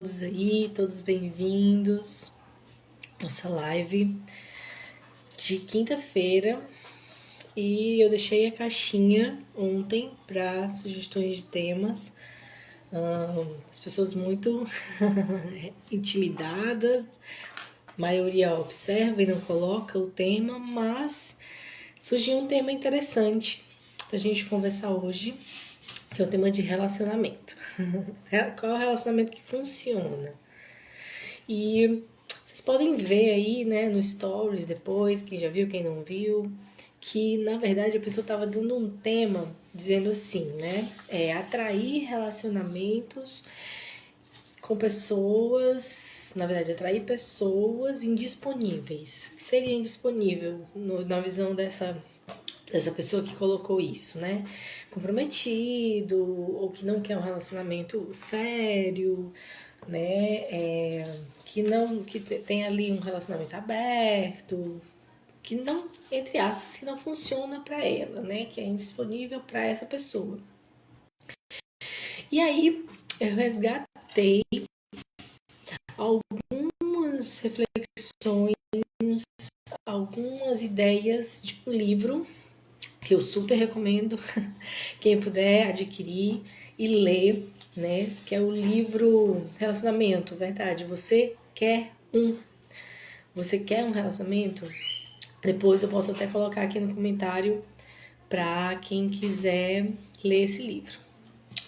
aí, todos bem-vindos. Nossa live de quinta-feira. E eu deixei a caixinha ontem para sugestões de temas. As pessoas muito intimidadas, a maioria observa e não coloca o tema, mas surgiu um tema interessante pra gente conversar hoje, que é o tema de relacionamento. Qual é o relacionamento que funciona? E vocês podem ver aí, né, no stories depois, quem já viu, quem não viu, que na verdade a pessoa estava dando um tema dizendo assim, né, atrair relacionamentos com pessoas, na verdade, atrair pessoas indisponíveis. O que seria indisponível na visão dessa pessoa que colocou isso, né? Comprometido, ou que não quer um relacionamento sério, né? Que tem ali um relacionamento aberto, que não, entre aspas, que não funciona para ela, né? Que é indisponível para essa pessoa. E aí eu resgatei algumas reflexões, algumas ideias de um livro que eu super recomendo quem puder adquirir e ler, né? Que é o livro Relacionamento, verdade? Você quer um relacionamento? Depois eu posso até colocar aqui no comentário para quem quiser ler esse livro.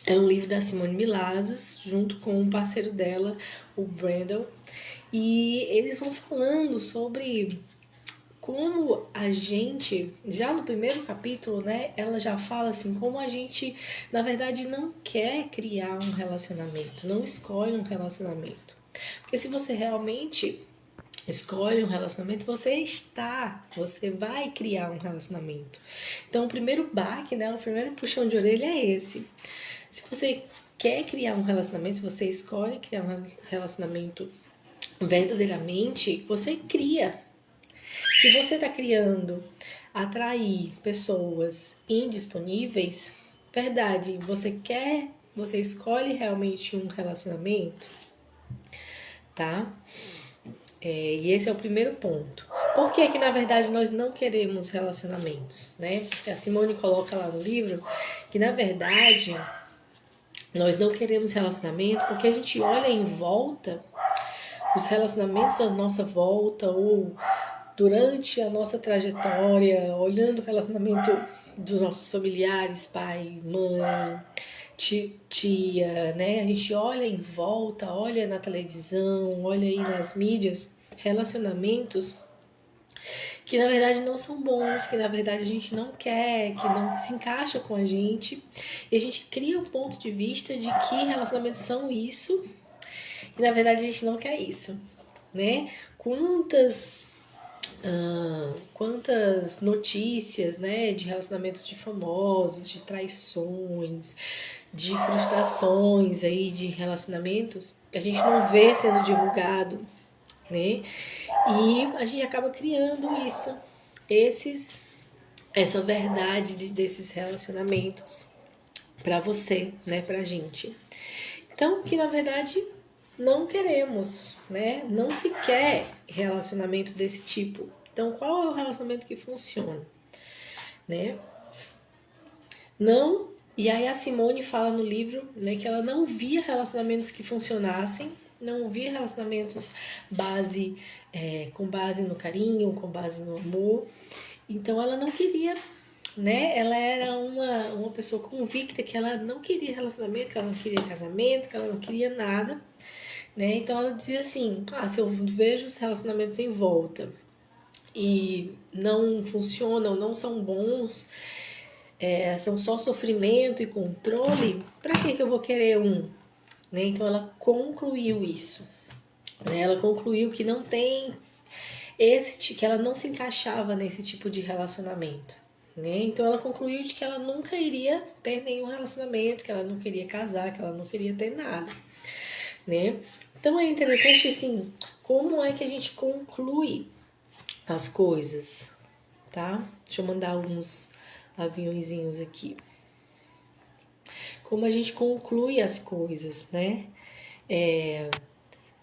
É um livro da Simone Milazas, junto com um parceiro dela, o Brandon, e eles vão falando sobre como a gente, já no primeiro capítulo, né, ela já fala assim, como a gente, na verdade, não quer criar um relacionamento, não escolhe um relacionamento. Porque se você realmente escolhe um relacionamento, você vai criar um relacionamento. Então, o primeiro baque, né, o primeiro puxão de orelha é esse. Se você quer criar um relacionamento, se você escolhe criar um relacionamento verdadeiramente, você cria. Se você está criando atrair pessoas indisponíveis, verdade, você escolhe realmente um relacionamento, tá? E esse é o primeiro ponto. Por que que, na verdade, nós não queremos relacionamentos, né? A Simone coloca lá no livro que, na verdade, nós não queremos relacionamento porque a gente olha em volta, os relacionamentos à nossa volta ou durante a nossa trajetória, olhando o relacionamento dos nossos familiares, pai, mãe, tia, né? A gente olha em volta, olha na televisão, olha aí nas mídias, relacionamentos que na verdade não são bons, que na verdade a gente não quer, que não se encaixa com a gente. E a gente cria um ponto de vista de que relacionamentos são isso, e na verdade a gente não quer isso, né? Quantas notícias, né, de relacionamentos de famosos, de traições, de frustrações aí de relacionamentos que a gente não vê sendo divulgado, né? E a gente acaba criando essa verdade desses relacionamentos para você, né, pra gente. Então, que na verdade não queremos, né? Não se quer relacionamento desse tipo. Então, qual é o relacionamento que funciona, né? Não. E aí a Simone fala no livro, né, que ela não via relacionamentos que funcionassem, não via relacionamentos com base no carinho, com base no amor. Então ela não queria, né? Ela era uma pessoa convicta que ela não queria relacionamento, que ela não queria casamento, que ela não queria nada, né? Então ela dizia assim: se eu vejo os relacionamentos em volta e não funcionam, não são bons, são só sofrimento e controle, para que eu vou querer um? Né? Então ela concluiu isso. Né? Ela concluiu que não tem que ela não se encaixava nesse tipo de relacionamento. Né? Então ela concluiu de que ela nunca iria ter nenhum relacionamento, que ela não queria casar, que ela não queria ter nada. Né? Então é interessante assim, como é que a gente conclui as coisas, tá? Deixa eu mandar alguns aviãozinhos aqui. Como a gente conclui as coisas, né?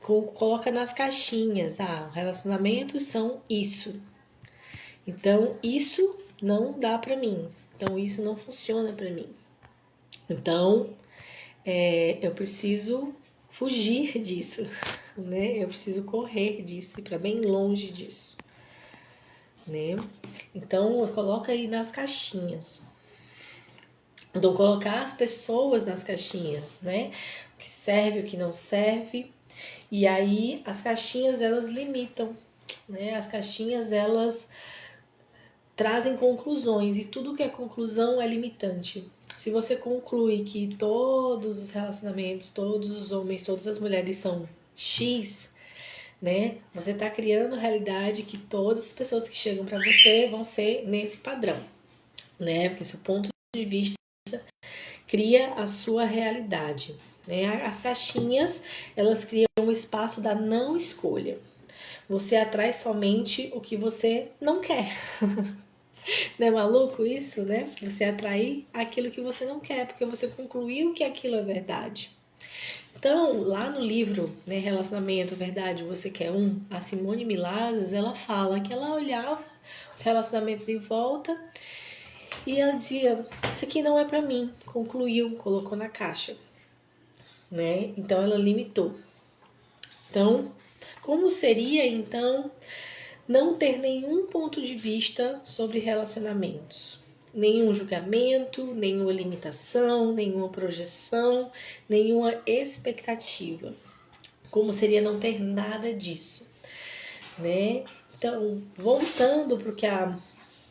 coloca nas caixinhas. Relacionamentos são isso. Então, isso não dá pra mim. Então, isso não funciona pra mim. Então, eu preciso fugir disso, né? Eu preciso correr disso, ir pra bem longe disso, né? Então, coloca aí nas caixinhas. Então, colocar as pessoas nas caixinhas, né? O que serve, o que não serve. E aí, as caixinhas, elas limitam, né? As caixinhas, elas trazem conclusões. E tudo que é conclusão é limitante. Se você conclui que todos os relacionamentos, todos os homens, todas as mulheres são X, né? Você está criando a realidade que todas as pessoas que chegam para você vão ser nesse padrão, né? Porque seu ponto de vista cria a sua realidade, né? As caixinhas, elas criam um espaço da não escolha. Você atrai somente o que você não quer. Não é maluco isso, né? Você atrair aquilo que você não quer, porque você concluiu que aquilo é verdade. Então, lá no livro, né, Relacionamento, Verdade, Você Quer Um, a Simone Milares, ela fala que ela olhava os relacionamentos em volta e ela dizia, isso aqui não é pra mim, concluiu, colocou na caixa, né? Então, ela limitou. Então, como seria, então, não ter nenhum ponto de vista sobre relacionamentos? Nenhum julgamento, nenhuma limitação, nenhuma projeção, nenhuma expectativa. Como seria não ter nada disso, né? Então, voltando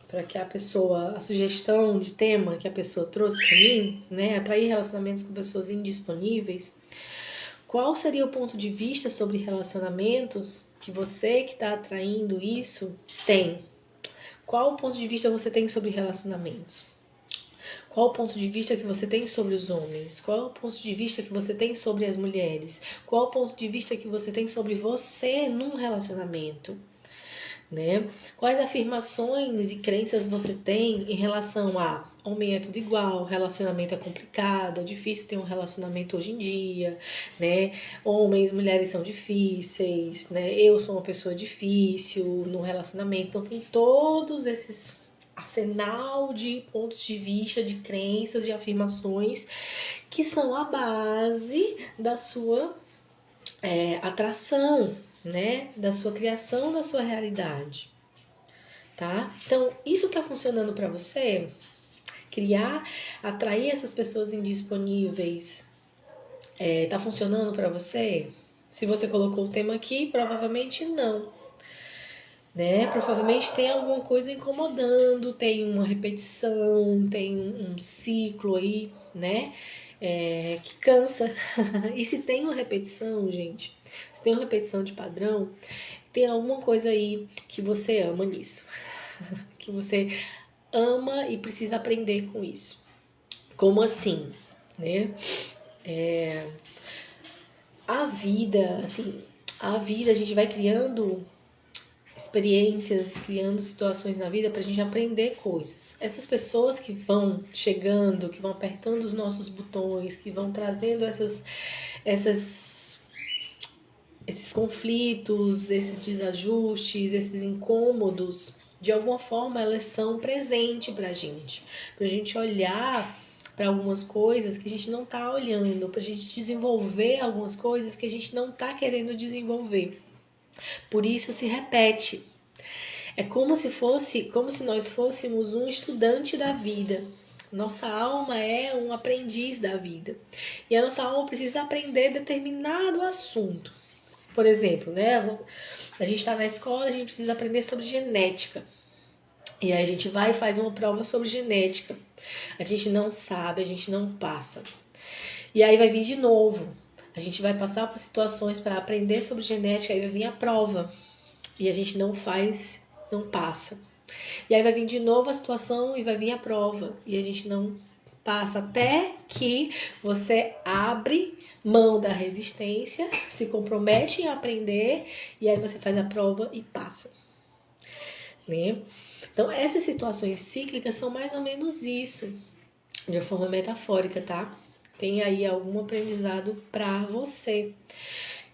para que a pessoa, a sugestão de tema que a pessoa trouxe para mim, né? Atrair relacionamentos com pessoas indisponíveis. Qual seria o ponto de vista sobre relacionamentos que você que está atraindo isso tem? Qual o ponto de vista você tem sobre relacionamentos? Qual o ponto de vista que você tem sobre os homens? Qual o ponto de vista que você tem sobre as mulheres? Qual o ponto de vista que você tem sobre você num relacionamento? Né? Quais afirmações e crenças você tem em relação a homem é tudo igual, relacionamento é complicado, é difícil ter um relacionamento hoje em dia, né? Homens, mulheres são difíceis, né? Eu sou uma pessoa difícil no relacionamento. Então tem todos esses arsenal de pontos de vista, de crenças, de afirmações que são a base da sua atração, né? Da sua criação, da sua realidade, tá? Então, isso tá funcionando para você? Criar, atrair essas pessoas indisponíveis, tá funcionando para você? Se você colocou o tema aqui, provavelmente não, né? Provavelmente tem alguma coisa incomodando, tem uma repetição, tem um ciclo aí, né? Que cansa. E se tem uma repetição, gente, se tem uma repetição de padrão, tem alguma coisa aí que você ama nisso, que você ama e precisa aprender com isso. Como assim, né? A vida, assim, a gente vai criando experiências, criando situações na vida pra gente aprender coisas. Essas pessoas que vão chegando, que vão apertando os nossos botões, que vão trazendo esses conflitos, esses desajustes, esses incômodos, de alguma forma elas são presentes pra gente olhar para algumas coisas que a gente não tá olhando, pra gente desenvolver algumas coisas que a gente não tá querendo desenvolver. Por isso se repete. É como se nós fôssemos um estudante da vida. Nossa alma é um aprendiz da vida. E a nossa alma precisa aprender determinado assunto. Por exemplo, né? A gente está na escola, a gente precisa aprender sobre genética. E aí a gente vai e faz uma prova sobre genética. A gente não sabe, a gente não passa. E aí vai vir de novo. A gente vai passar por situações para aprender sobre genética, aí vai vir a prova. E a gente não faz, não passa. E aí vai vir de novo a situação e vai vir a prova. E a gente não passa, até que você abre mão da resistência, se compromete em aprender, e aí você faz a prova e passa, né? Então essas situações cíclicas são mais ou menos isso, de forma metafórica, tá? tem aí algum aprendizado para você.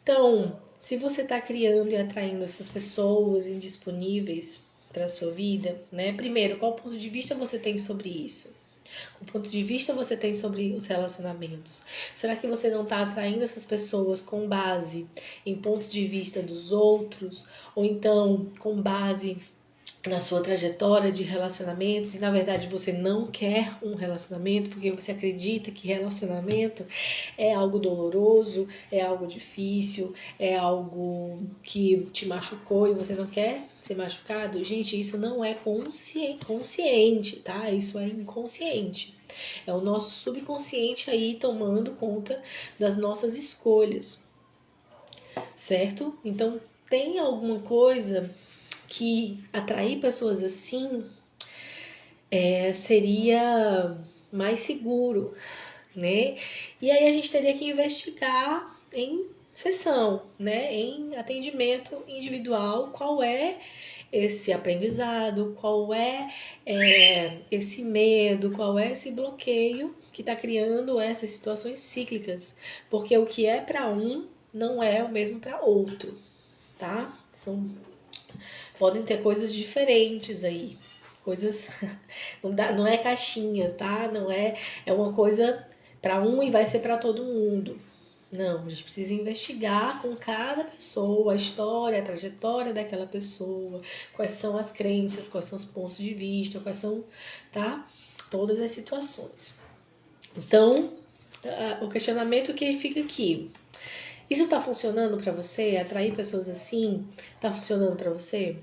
Então, se você está criando e atraindo essas pessoas indisponíveis para a sua vida, né? Primeiro, qual ponto de vista você tem sobre isso? Qual ponto de vista você tem sobre os relacionamentos? Será que você não está atraindo essas pessoas com base em pontos de vista dos outros? Ou então com base na sua trajetória de relacionamentos e na verdade você não quer um relacionamento porque você acredita que relacionamento é algo doloroso, é algo difícil, é algo que te machucou e você não quer ser machucado? Gente, isso não é consciente, tá? Isso é inconsciente. É o nosso subconsciente aí tomando conta das nossas escolhas, certo? Então tem alguma coisa que atrair pessoas assim seria mais seguro, né? E aí a gente teria que investigar em sessão, né? Em atendimento individual, qual é esse aprendizado, qual é esse medo, qual é esse bloqueio que está criando essas situações cíclicas, porque o que é para um não é o mesmo para outro, tá? Podem ter coisas diferentes aí, coisas não é caixinha, tá? Não é uma coisa para um e vai ser para todo mundo. Não, a gente precisa investigar com cada pessoa a história, a trajetória daquela pessoa, quais são as crenças, quais são os pontos de vista, quais são, tá? Todas as situações. Então, o questionamento que fica aqui: isso tá funcionando para você? Atrair pessoas assim tá funcionando para você?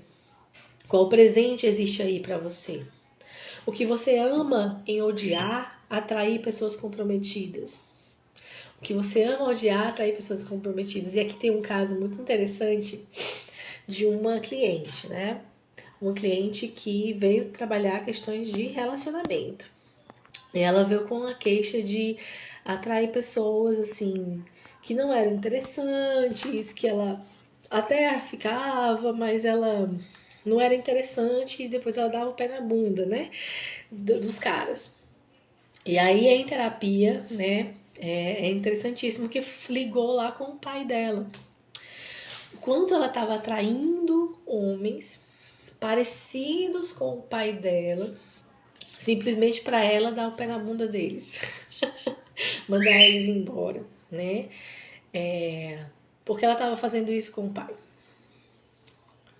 Qual presente existe aí para você? O que você ama em odiar, atrair pessoas comprometidas. O que você ama odiar, atrair pessoas comprometidas. E aqui tem um caso muito interessante de uma cliente, né? Uma cliente que veio trabalhar questões de relacionamento. E ela veio com a queixa de atrair pessoas, assim, que não eram interessantes, que ela até ficava, mas ela não era interessante e depois ela dava o pé na bunda, né, dos caras. E aí em terapia, né, é interessantíssimo que ligou lá com o pai dela. O quanto ela estava atraindo homens parecidos com o pai dela, simplesmente para ela dar o pé na bunda deles, mandar eles embora, né? Porque ela estava fazendo isso com o pai,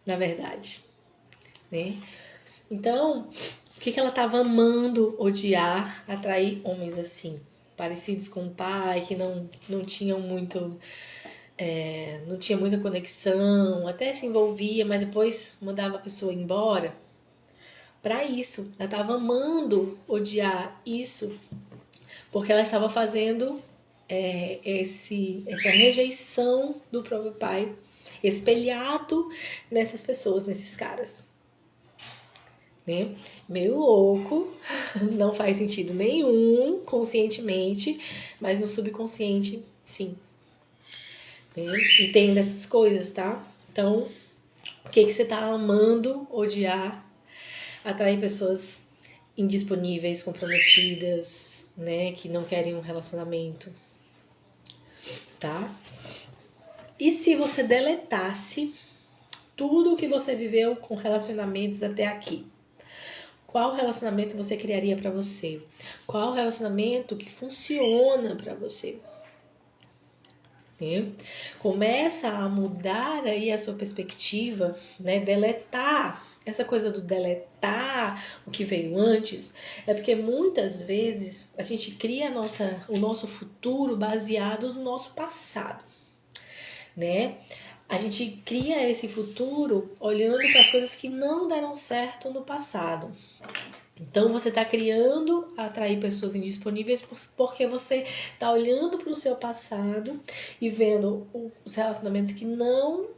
na verdade, né? Então, o que ela estava amando, odiar, atrair homens assim, parecidos com o pai, que não tinham muito, não tinha muita conexão, até se envolvia, mas depois mandava a pessoa embora. Para isso, ela estava amando odiar isso, porque ela estava fazendo essa rejeição do próprio pai, espelhado nessas pessoas, nesses caras. Né? Meio louco, não faz sentido nenhum conscientemente, mas no subconsciente, sim. Né? E tem dessas coisas, tá? Então, o que você tá amando, odiar, atrair pessoas indisponíveis, comprometidas, né? Que não querem um relacionamento, tá? E se você deletasse tudo o que você viveu com relacionamentos até aqui? Qual relacionamento você criaria para você? Qual relacionamento que funciona para você? Né? Começa a mudar aí a sua perspectiva, né? Deletar. Essa coisa do deletar o que veio antes é porque muitas vezes a gente cria o nosso futuro baseado no nosso passado, né? A gente cria esse futuro olhando para as coisas que não deram certo no passado. Então você está criando atrair pessoas indisponíveis porque você está olhando para o seu passado e vendo os relacionamentos que não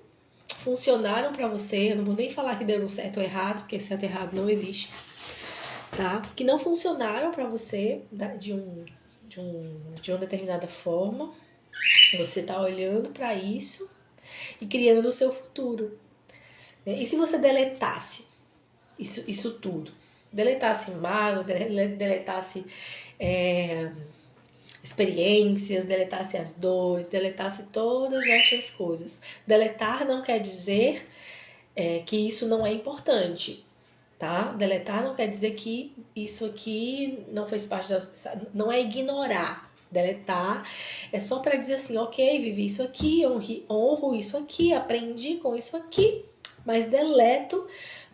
funcionaram para você. Eu não vou nem falar que deram certo ou errado, porque certo e errado não existe, tá? Que não funcionaram para você de uma determinada forma. Você está olhando para isso e criando o seu futuro. E se você deletasse isso tudo? Deletasse mágoa, deletasse experiências, deletasse as dores, deletasse todas essas coisas. Deletar não quer dizer que isso não é importante, tá? Deletar não quer dizer que isso aqui não fez parte da... Não é ignorar. Deletar é só para dizer assim, ok, vivi isso aqui, honro isso aqui, aprendi com isso aqui, mas deleto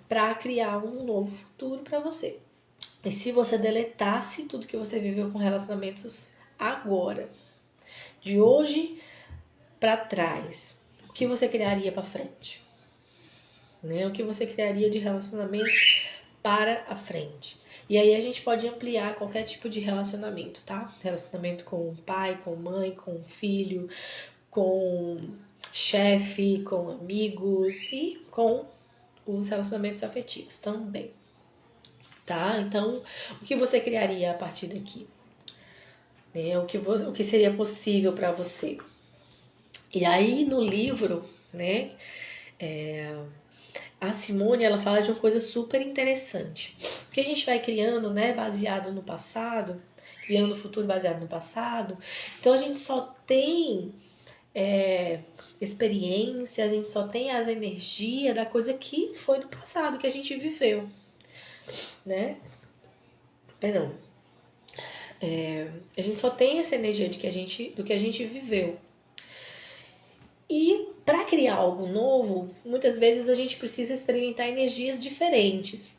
para criar um novo futuro para você. E se você deletasse tudo que você viveu com relacionamentos agora, de hoje para trás, o que você criaria para frente? Né? O que você criaria de relacionamentos para a frente? E aí a gente pode ampliar qualquer tipo de relacionamento, tá? Relacionamento com o pai, com mãe, com filho, com chefe, com amigos e com os relacionamentos afetivos também, tá? Então, o que você criaria a partir daqui? Né? O que seria possível para você? E aí no livro, né, a Simone, ela fala de uma coisa super interessante, que a gente vai criando, né, baseado no passado, criando o futuro baseado no passado. Então a gente só tem experiência, a gente só tem as energias da coisa que foi do passado, que a gente viveu, né? Perdão. A gente só tem essa energia do que a gente viveu. E para criar algo novo, muitas vezes a gente precisa experimentar energias diferentes.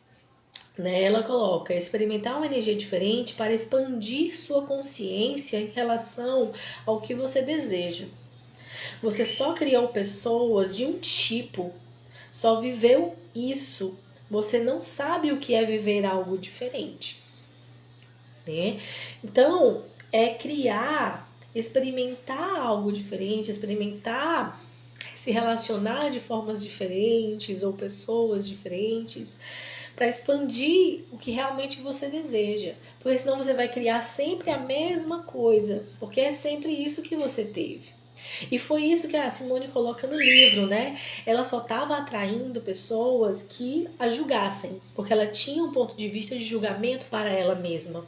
Né? Ela coloca experimentar uma energia diferente para expandir sua consciência em relação ao que você deseja. Você só criou pessoas de um tipo, só viveu isso. Você não sabe o que é viver algo diferente. Né? Então, é criar, experimentar algo diferente, experimentar se relacionar de formas diferentes ou pessoas diferentes para expandir o que realmente você deseja. Porque senão você vai criar sempre a mesma coisa, porque é sempre isso que você teve. E foi isso que a Simone coloca no livro, né? Ela só estava atraindo pessoas que a julgassem, porque ela tinha um ponto de vista de julgamento para ela mesma.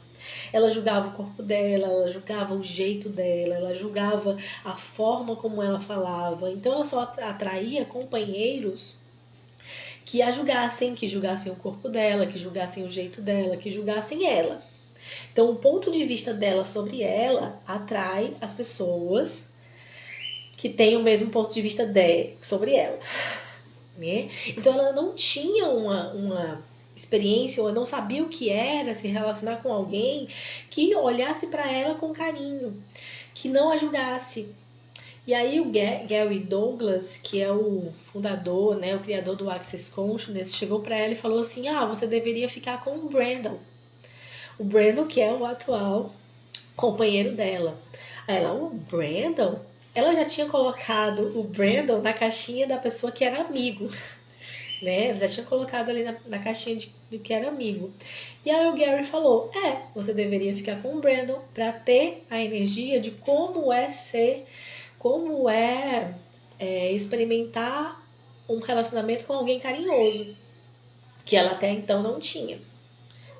Ela julgava o corpo dela, ela julgava o jeito dela, ela julgava a forma como ela falava. Então ela só atraía companheiros que a julgassem, que julgassem o corpo dela, que julgassem o jeito dela, que julgassem ela. Então o ponto de vista dela sobre ela atrai as pessoas que têm o mesmo ponto de vista sobre ela. Né? Então ela não tinha uma experiência, ou não sabia o que era se relacionar com alguém que olhasse para ela com carinho, que não a julgasse. E aí o Gary Douglas, que é o fundador, né, o criador do Access Consciousness, chegou para ela e falou assim, você deveria ficar com o Brandon. O Brandon, que é o atual companheiro dela. Aí ela, o Brandon? Ela já tinha colocado o Brandon na caixinha da pessoa que era amigo. Né? Ela já tinha colocado ali na caixinha do que era amigo. E aí o Gary falou, você deveria ficar com o Brandon para ter a energia de como é experimentar um relacionamento com alguém carinhoso, que ela até então não tinha.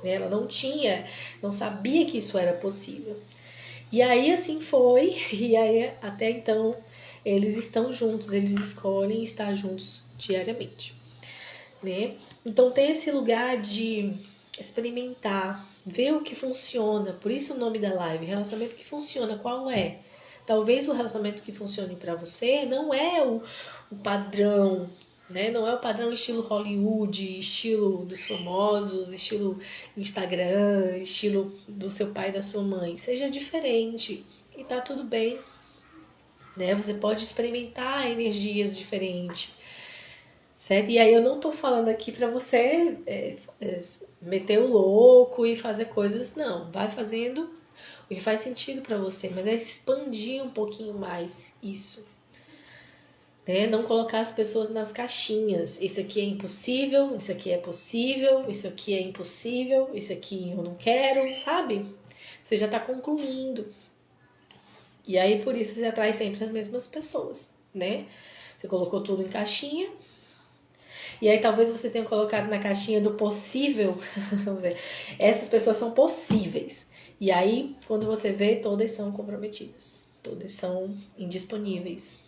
Né? Ela não sabia que isso era possível. E aí assim foi, e aí até então eles estão juntos, eles escolhem estar juntos diariamente. Né? Então tem esse lugar de experimentar, ver o que funciona. Por isso o nome da live, relacionamento que funciona, qual é? Talvez o relacionamento que funcione para você não é o padrão, né? Não é o padrão estilo Hollywood, estilo dos famosos, estilo Instagram, estilo do seu pai e da sua mãe. Seja diferente e tá tudo bem. Né? Você pode experimentar energias diferentes. Certo? E aí eu não tô falando aqui pra você meter o louco e fazer coisas, não. Vai fazendo o que faz sentido pra você, mas é expandir um pouquinho mais isso. Né? Não colocar as pessoas nas caixinhas. Isso aqui é impossível, isso aqui é possível, isso aqui é impossível, isso aqui eu não quero, sabe? Você já tá concluindo. E aí por isso você atrai sempre as mesmas pessoas, né? Você colocou tudo em caixinha. E aí talvez você tenha colocado na caixinha do possível, vamos dizer, essas pessoas são possíveis. E aí, quando você vê, todas são comprometidas, todas são indisponíveis,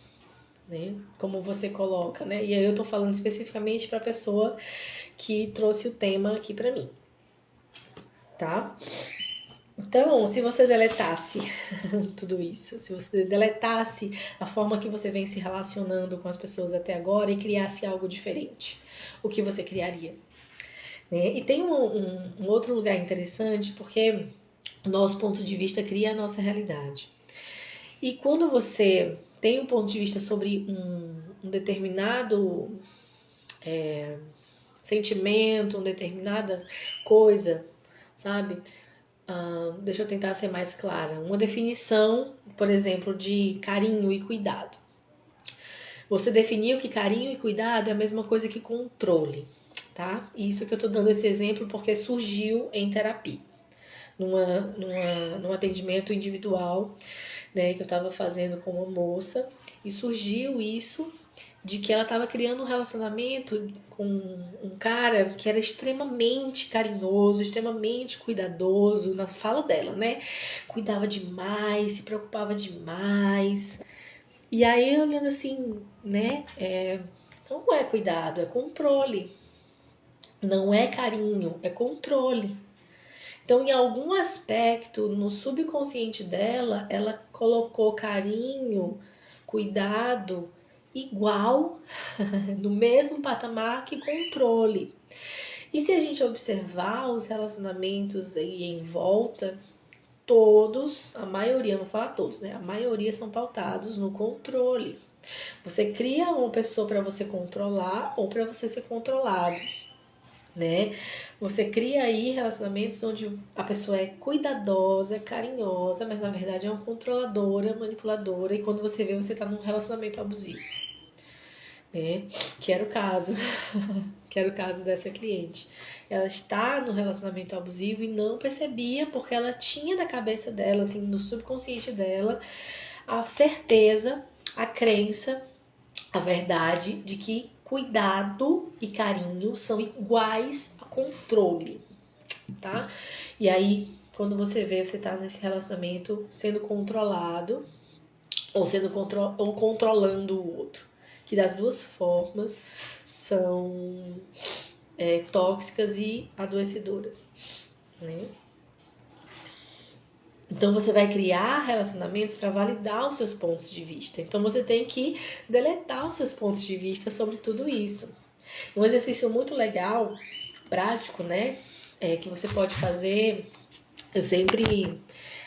né? Como você coloca, né? E aí eu tô falando especificamente para a pessoa que trouxe o tema aqui para mim, tá? Então, se você deletasse tudo isso, se você deletasse a forma que você vem se relacionando com as pessoas até agora e criasse algo diferente, o que você criaria? Né? E tem um outro lugar interessante, porque o nosso ponto de vista cria a nossa realidade. E quando você tem um ponto de vista sobre um determinado sentimento, uma determinada coisa, sabe? Deixa eu tentar ser mais clara. Uma definição, por exemplo, de carinho e cuidado. Você definiu que carinho e cuidado é a mesma coisa que controle, tá? Isso que eu tô dando esse exemplo porque surgiu em terapia. Num atendimento individual, né, que eu estava fazendo com uma moça, e surgiu isso de que ela estava criando um relacionamento com um cara que era extremamente carinhoso, extremamente cuidadoso, na fala dela, né? Cuidava demais, se preocupava demais. E aí, olhando assim, né? Não é cuidado, é controle. Não é carinho, é controle. Então, em algum aspecto, no subconsciente dela, ela colocou carinho, cuidado, igual, no mesmo patamar que controle. E se a gente observar os relacionamentos aí em volta, todos, a maioria, não vou falar todos, né? A maioria são pautados no controle. Você cria uma pessoa para você controlar ou para você ser controlado, né? Você cria aí relacionamentos onde a pessoa é cuidadosa, carinhosa, mas na verdade é uma controladora, manipuladora, e quando você vê, você tá num relacionamento abusivo, né? Que era o caso, que era o caso dessa cliente. Ela está no relacionamento abusivo e não percebia, porque ela tinha na cabeça dela, assim, no subconsciente dela, a certeza, a crença, a verdade de que cuidado e carinho são iguais a controle, tá? E aí, quando você vê, você tá nesse relacionamento sendo controlado ou ou controlando o outro, que das duas formas são tóxicas e adoecedoras, né? Então você vai criar relacionamentos para validar os seus pontos de vista. Então você tem que deletar os seus pontos de vista sobre tudo isso. Um exercício muito legal, prático, né? Que você pode fazer. Eu sempre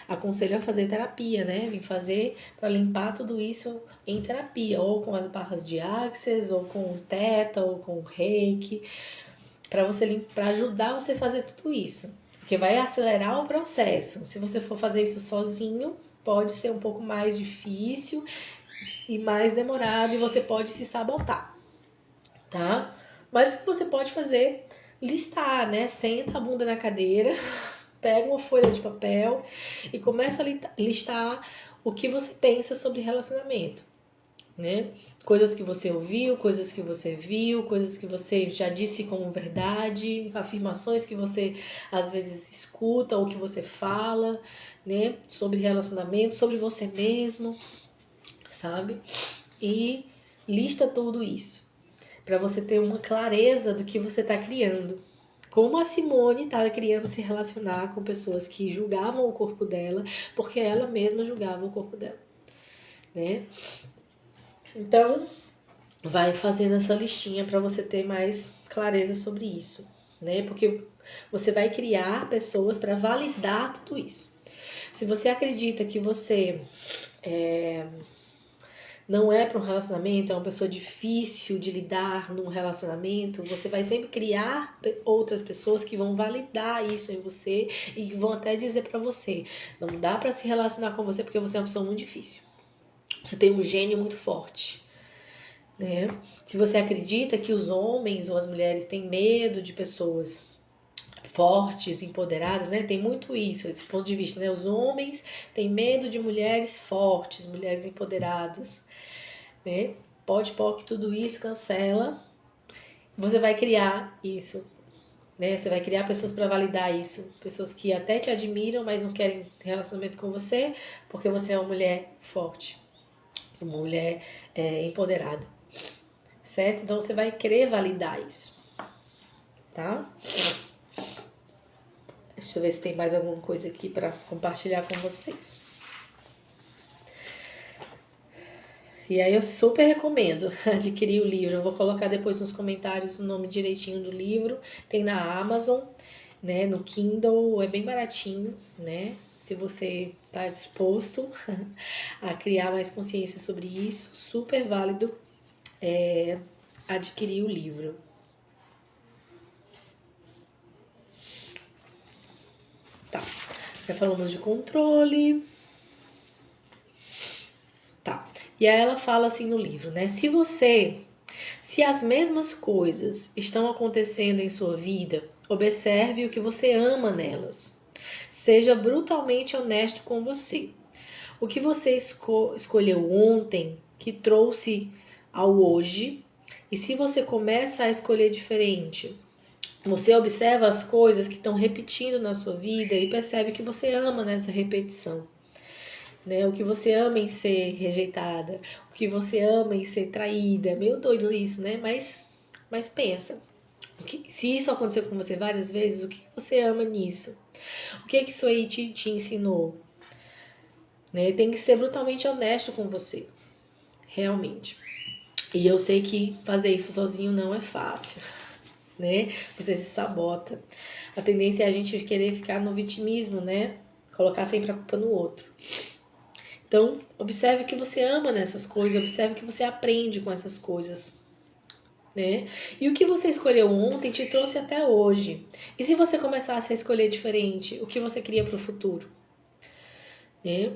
aconselho a fazer terapia, né? Vim fazer para limpar tudo isso em terapia, ou com as barras de Access, ou com o Theta, ou com o Reiki, para ajudar você a fazer tudo isso. Porque vai acelerar o processo. Se você for fazer isso sozinho, pode ser um pouco mais difícil e mais demorado e você pode se sabotar, tá? Mas o que você pode fazer? Listar, né? Senta a bunda na cadeira, pega uma folha de papel e começa a listar o que você pensa sobre relacionamento, né? Coisas que você ouviu, coisas que você viu, coisas que você já disse como verdade, afirmações que você às vezes escuta ou que você fala, né? Sobre relacionamento, sobre você mesmo, sabe? E lista tudo isso para você ter uma clareza do que você está criando. Como a Simone estava querendo se relacionar com pessoas que julgavam o corpo dela, porque ela mesma julgava o corpo dela, né? Então, vai fazendo essa listinha para você ter mais clareza sobre isso, né? Porque você vai criar pessoas para validar tudo isso. Se você acredita que você não é para um relacionamento, é uma pessoa difícil de lidar num relacionamento, você vai sempre criar outras pessoas que vão validar isso em você e que vão até dizer para você, não dá para se relacionar com você porque você é uma pessoa muito difícil. Você tem um gênio muito forte, né? Se você acredita que os homens ou as mulheres têm medo de pessoas fortes, empoderadas, né? Tem muito isso, esse ponto de vista, né? Os homens têm medo de mulheres fortes, mulheres empoderadas, né? Pode, tudo isso cancela. Você vai criar isso né? Você vai criar pessoas para validar isso. Pessoas que até te admiram, mas não querem ter relacionamento com você, porque você é uma mulher forte, uma mulher empoderada, certo? Então você vai querer validar isso, tá? Deixa eu ver se tem mais alguma coisa aqui para compartilhar com vocês. E aí eu super recomendo adquirir o livro. Eu vou colocar depois nos comentários o nome direitinho do livro. Tem na Amazon, né? No Kindle, é bem baratinho, né? Se você está disposto a criar mais consciência sobre isso, super válido adquirir o livro. Tá, já falamos de controle. Tá, e aí ela fala assim no livro, né? Se as mesmas coisas estão acontecendo em sua vida, observe o que você ama nelas. Seja brutalmente honesto com você. O que você escolheu ontem que trouxe ao hoje, e se você começa a escolher diferente, você observa as coisas que estão repetindo na sua vida e percebe que você ama nessa repetição. Né? O que você ama em ser rejeitada, o que você ama em ser traída. É meio doido isso, né? Mas pensa. Se isso aconteceu com você várias vezes, o que você ama nisso? O que isso aí te ensinou? Né? Tem que ser brutalmente honesto com você. Realmente. E eu sei que fazer isso sozinho não é fácil. Né? Você se sabota. A tendência é a gente querer ficar no vitimismo, né? Colocar sempre a culpa no outro. Então, observe o que você ama nessas coisas, observe o que você aprende com essas coisas, né? E o que você escolheu ontem te trouxe até hoje. E se você começasse a escolher diferente, o que você queria para o futuro? Né?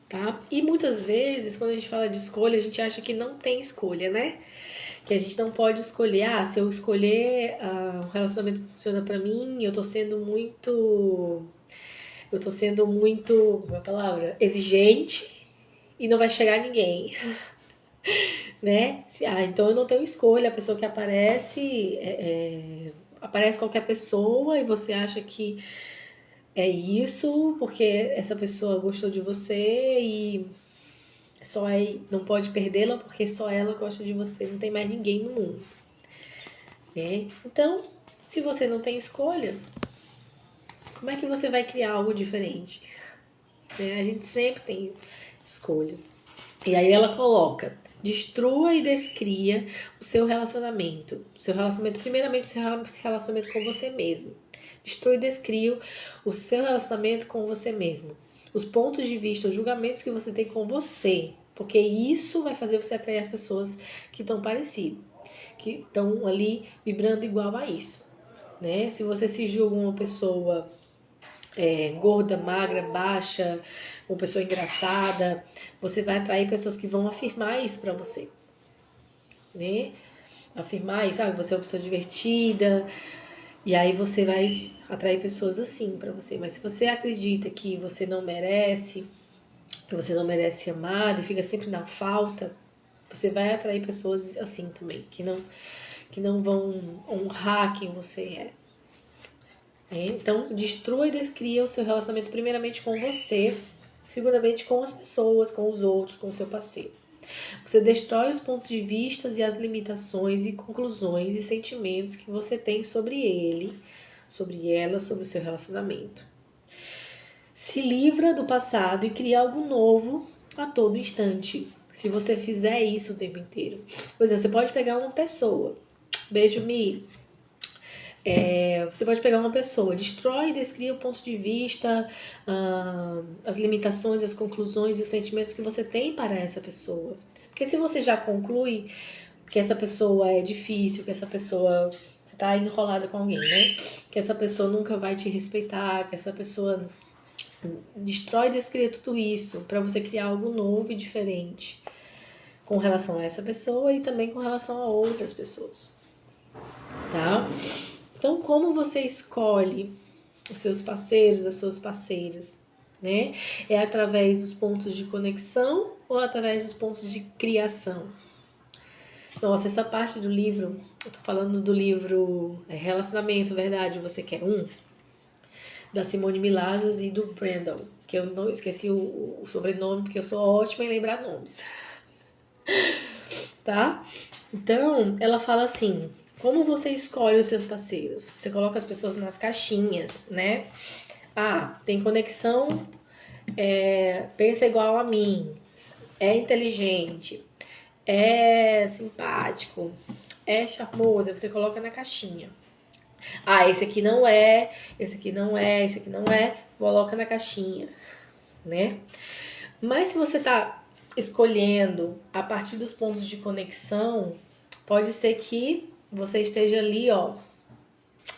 Tá? E muitas vezes, quando a gente fala de escolha, a gente acha que não tem escolha, né? Que a gente não pode escolher, se eu escolher um relacionamento que funciona para mim, eu tô sendo muito, como é a palavra? Exigente e não vai chegar ninguém, né? Então eu não tenho escolha, a pessoa que aparece, aparece qualquer pessoa e você acha que é isso, porque essa pessoa gostou de você e não pode perdê-la porque só ela gosta de você, não tem mais ninguém no mundo. Né? Então, se você não tem escolha, como é que você vai criar algo diferente? Né? A gente sempre tem escolha. E aí ela coloca: destrua e descria o seu relacionamento. Primeiramente, o seu relacionamento com você mesmo. Destrua e descria o seu relacionamento com você mesmo. Os pontos de vista, os julgamentos que você tem com você. Porque isso vai fazer você atrair as pessoas que estão parecidas, que estão ali vibrando igual a isso. Né? Se você se julga uma pessoa gorda, magra, baixa, uma pessoa engraçada, você vai atrair pessoas que vão afirmar isso pra você, né? Afirmar isso, você é uma pessoa divertida, e aí você vai atrair pessoas assim pra você. Mas se você acredita que você não merece, que você não merece ser amado e fica sempre na falta, você vai atrair pessoas assim também, que não vão honrar quem você é. Então, destrua e descria o seu relacionamento primeiramente com você, segundamente com as pessoas, com os outros, com o seu parceiro. Você destrói os pontos de vista e as limitações e conclusões e sentimentos que você tem sobre ele, sobre ela, sobre o seu relacionamento. Se livra do passado e cria algo novo a todo instante. Se você fizer isso o tempo inteiro. Por exemplo, você pode pegar uma pessoa. Beijo, Mi. Você pode pegar uma pessoa, destrói e descria o ponto de vista, as limitações, as conclusões e os sentimentos que você tem para essa pessoa. Porque se você já conclui que essa pessoa é difícil, que essa pessoa, você está enrolada com alguém, né? Que essa pessoa nunca vai te respeitar, que essa pessoa destrói e descria tudo isso para você criar algo novo e diferente com relação a essa pessoa e também com relação a outras pessoas, tá? Então, como você escolhe os seus parceiros, as suas parceiras, né? É através dos pontos de conexão ou através dos pontos de criação? Nossa, essa parte do livro, eu tô falando do livro Relacionamento, Verdade, Você Quer Um? Da Simone Milajas e do Brandon, que eu não esqueci o sobrenome, porque eu sou ótima em lembrar nomes, tá? Então, ela fala assim, como você escolhe os seus parceiros? Você coloca as pessoas nas caixinhas, né? Ah, tem conexão, pensa igual a mim, é inteligente, é simpático, é charmoso, aí você coloca na caixinha. Ah, esse aqui não é, esse aqui não é, esse aqui não é, coloca na caixinha, né? Mas se você tá escolhendo a partir dos pontos de conexão, pode ser que você esteja ali, ó,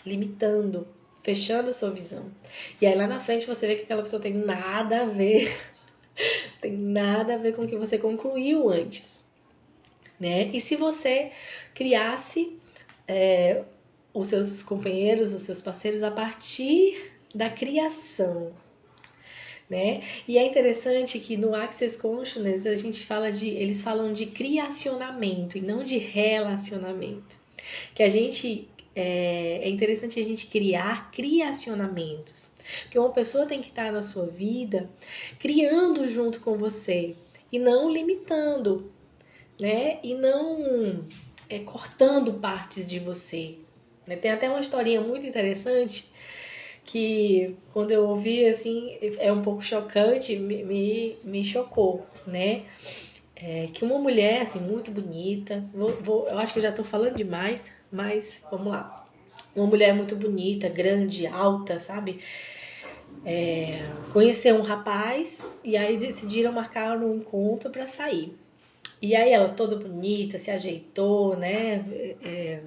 limitando, fechando a sua visão. E aí lá na frente você vê que aquela pessoa tem nada a ver, tem nada a ver com o que você concluiu antes, né? E se você criasse os seus companheiros, os seus parceiros a partir da criação, né? E é interessante que no Access Consciousness a gente fala eles falam de criacionamento e não de relacionamento. Que a gente é interessante a gente criar criacionamentos. Porque uma pessoa tem que estar na sua vida criando junto com você e não limitando, né? E não cortando partes de você. Né? Tem até uma historinha muito interessante que quando eu ouvi, assim, é um pouco chocante, me chocou, né? Que uma mulher, assim, muito bonita, eu acho que eu já tô falando demais, mas vamos lá. Uma mulher muito bonita, grande, alta, sabe? Conheceu um rapaz e aí decidiram marcar um encontro para sair. E aí ela toda bonita, se ajeitou, né?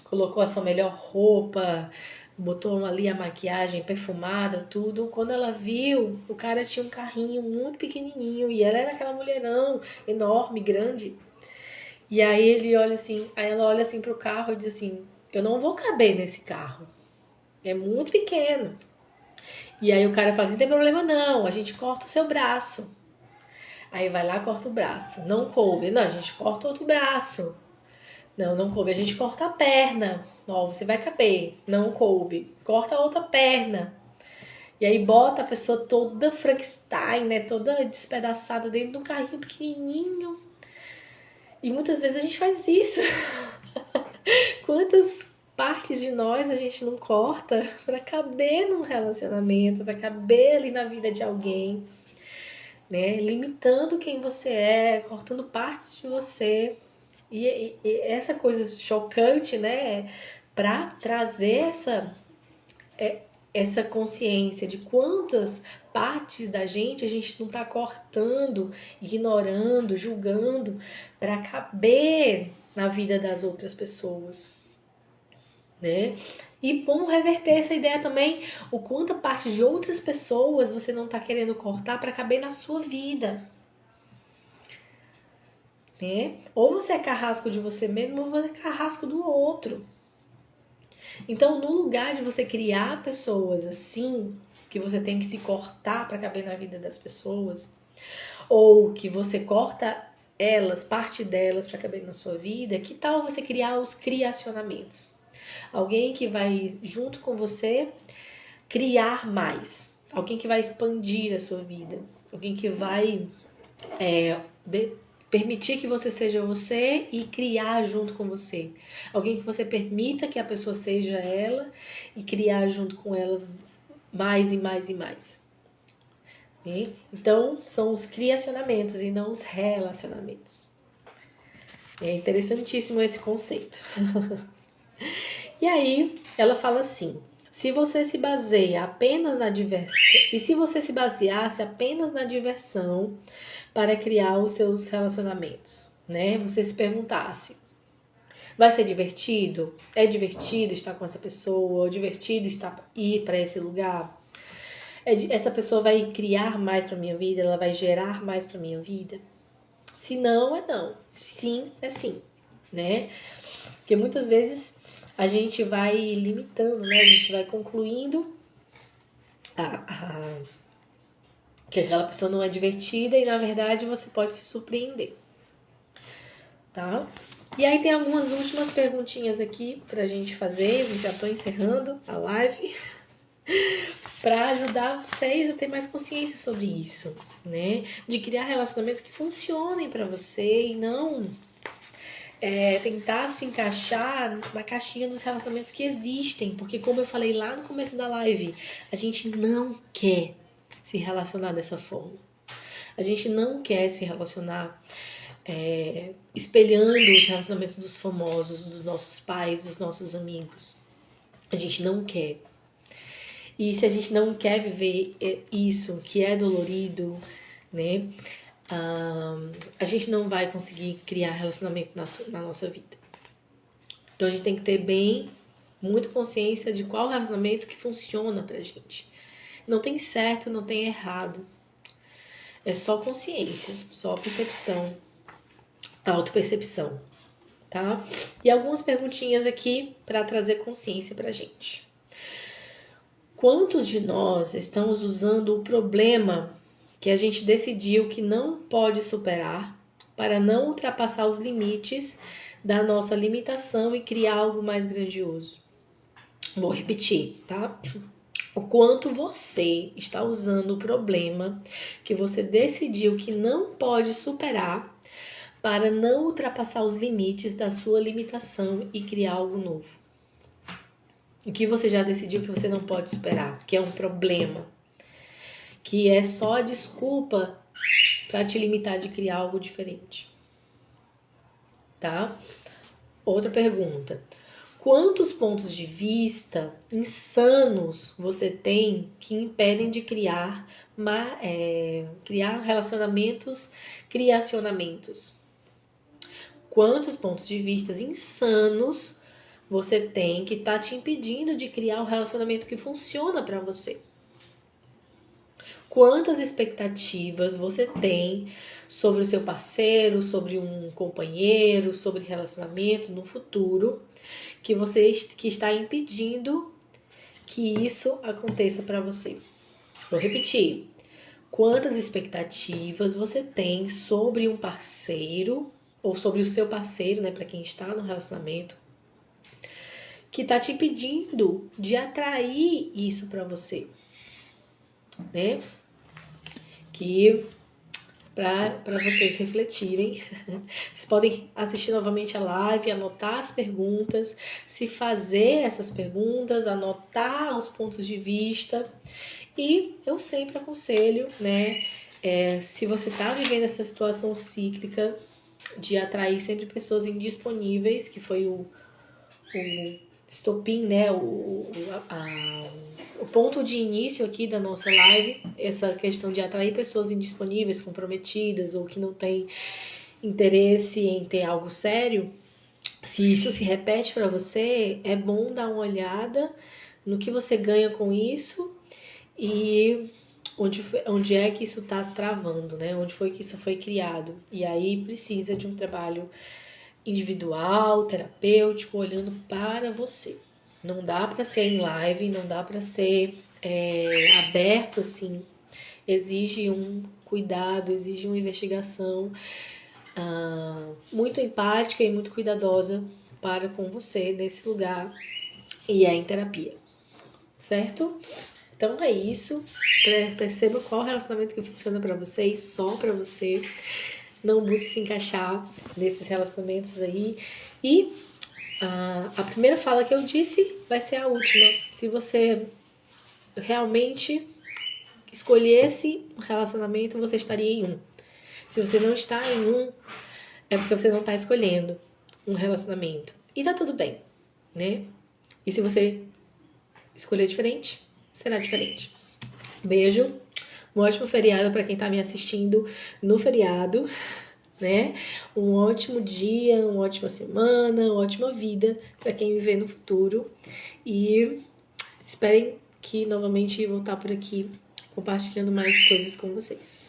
Colocou a sua melhor roupa, botou ali a maquiagem perfumada, tudo. Quando ela viu, o cara tinha um carrinho muito pequenininho e ela era aquela mulherão enorme, grande. E aí ela olha assim pro carro e diz assim: "Eu não vou caber nesse carro. É muito pequeno". E aí o cara fala assim: "Não tem problema não, a gente corta o seu braço". Aí vai lá, corta o braço. Não coube. Não, a gente corta outro braço. Não, não coube. A gente corta a perna. Ó, você vai caber. Não coube. Corta a outra perna. E aí bota a pessoa toda Frankenstein, né? Toda despedaçada dentro de um carrinho pequenininho. E muitas vezes a gente faz isso. Quantas partes de nós a gente não corta para caber num relacionamento, para caber ali na vida de alguém, né? Limitando quem você é, cortando partes de você. E essa coisa chocante, né? Para trazer essa consciência de quantas partes da gente a gente não está cortando, ignorando, julgando para caber na vida das outras pessoas, né? E como reverter essa ideia também, o quanta parte de outras pessoas você não está querendo cortar para caber na sua vida, né? Ou você é carrasco de você mesmo ou você é carrasco do outro. Então, no lugar de você criar pessoas assim, que você tem que se cortar para caber na vida das pessoas, ou que você corta elas, parte delas para caber na sua vida, que tal você criar os criacionamentos? Alguém que vai junto com você criar mais, alguém que vai expandir a sua vida, alguém que vai permitir que você seja você e criar junto com você. Alguém que você permita que a pessoa seja ela e criar junto com ela mais e mais e mais. E, então, são os criacionamentos e não os relacionamentos. É interessantíssimo esse conceito. E aí, ela fala assim: se você se baseia apenas na diversão, e se você se baseasse apenas na diversão para criar os seus relacionamentos, né? Você se perguntasse: vai ser divertido? É divertido estar com essa pessoa? É divertido ir para esse lugar? Essa pessoa vai criar mais para minha vida? Ela vai gerar mais para minha vida? Se não, é não. Se sim, é sim, né? Porque muitas vezes a gente vai limitando, né? A gente vai concluindo que aquela pessoa não é divertida e na verdade você pode se surpreender. tá? E aí tem algumas últimas perguntinhas aqui pra gente fazer, eu já tô encerrando a live, para ajudar vocês a ter mais consciência sobre isso, né? De criar relacionamentos que funcionem para você e não tentar se encaixar na caixinha dos relacionamentos que existem, porque como eu falei lá no começo da live, a gente não quer se relacionar dessa forma. A gente não quer se relacionar espelhando os relacionamentos dos famosos, dos nossos pais, dos nossos amigos. A gente não quer. E se a gente não quer viver isso, que é dolorido, né? A gente não vai conseguir criar relacionamento na nossa vida. Então a gente tem que ter muito consciência de qual relacionamento que funciona pra gente. Não tem certo, não tem errado. É só consciência, só percepção, autopercepção, tá? E algumas perguntinhas aqui para trazer consciência pra gente. Quantos de nós estamos usando o problema que a gente decidiu que não pode superar para não ultrapassar os limites da nossa limitação e criar algo mais grandioso? Vou repetir, tá? O quanto você está usando o problema que você decidiu que não pode superar para não ultrapassar os limites da sua limitação e criar algo novo. O que você já decidiu que você não pode superar, que é um problema, que é só a desculpa para te limitar de criar algo diferente, tá? Outra pergunta. Quantos pontos de vista insanos você tem que impedem de criar relacionamentos, criacionamentos? Quantos pontos de vista insanos você tem que tá te impedindo de criar um relacionamento que funciona para você? Quantas expectativas você tem sobre o seu parceiro, sobre um companheiro, sobre relacionamento no futuro, que está impedindo que isso aconteça para você? Vou repetir. Quantas expectativas você tem sobre um parceiro ou sobre o seu parceiro, né, para quem está no relacionamento, que está te impedindo de atrair isso para você, né? Que para vocês refletirem, vocês podem assistir novamente a live, anotar as perguntas, se fazer essas perguntas, anotar os pontos de vista. E eu sempre aconselho, né? Se você está vivendo essa situação cíclica de atrair sempre pessoas indisponíveis, que foi o estopim, né? O ponto de início aqui da nossa live, essa questão de atrair pessoas indisponíveis, comprometidas ou que não têm interesse em ter algo sério. Se isso se repete para você, é bom dar uma olhada no que você ganha com isso e onde é que isso está travando, né? Onde foi que isso foi criado. E aí precisa de um trabalho individual, terapêutico, olhando para você. Não dá para ser em live, não dá para ser aberto assim. Exige um cuidado, exige uma investigação muito empática e muito cuidadosa para com você nesse lugar, e é em terapia, certo? Então é isso. Perceba qual relacionamento que funciona para você e só para você. Não busque se encaixar nesses relacionamentos aí. E a primeira fala que eu disse vai ser a última. Se você realmente escolhesse um relacionamento, você estaria em um. Se você não está em um, é porque você não está escolhendo um relacionamento. E tá tudo bem, né? E se você escolher diferente, será diferente. Beijo. Um ótimo feriado para quem tá me assistindo no feriado, né? Um ótimo dia, uma ótima semana, uma ótima vida para quem me vê no futuro. E esperem que novamente vou estar por aqui compartilhando mais coisas com vocês.